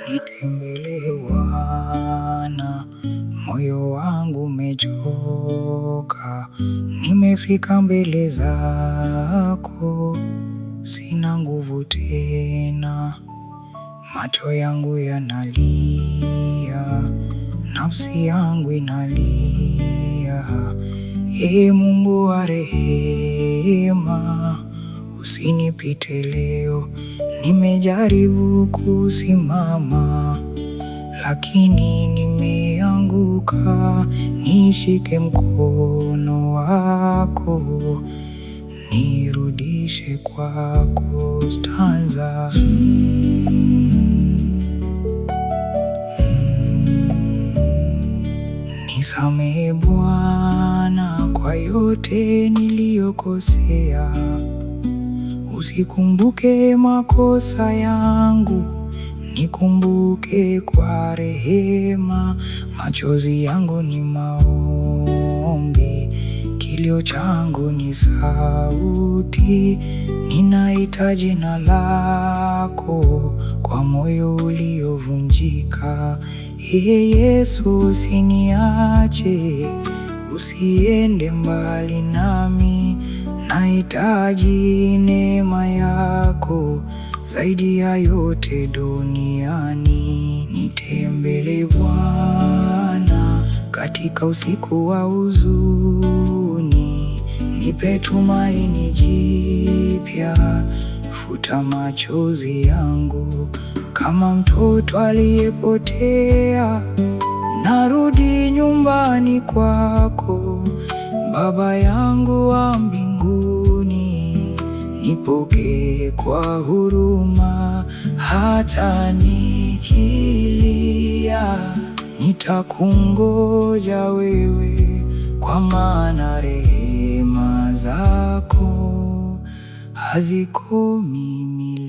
Nitembelee Bwana, moyo wangu umechoka. Nimefika mbele zako, sina nguvu tena. Macho yangu yanalia, nafsi yangu inalia. Ee Mungu wa rehema, usinipite leo. Nimejaribu kusimama, lakini nimeanguka. Nishike mkono wako, nirudishe kwako. Stanza. Nisamehe Bwana kwa yote niliyokosea. Usikumbuke makosa yangu, nikumbuke kwa rehema. Machozi yangu ni maombi, kilio changu ni sauti. Ninahitaji jina lako kwa moyo uliovunjika. Ee Yesu, usiniache, usiende mbali nami. Nahitaji neema yako zaidi ya yote duniani. Nitembelee Bwana katika usiku wa huzuni. Nipe tumaini jipya, futa machozi yangu. Kama mtoto aliyepotea, narudi nyumbani kwako. Baba yangu wa mbinguni, nipokee kwa huruma. Hata nikilia, nitakungoja wewe, kwa maana rehema zako hazikomi milele.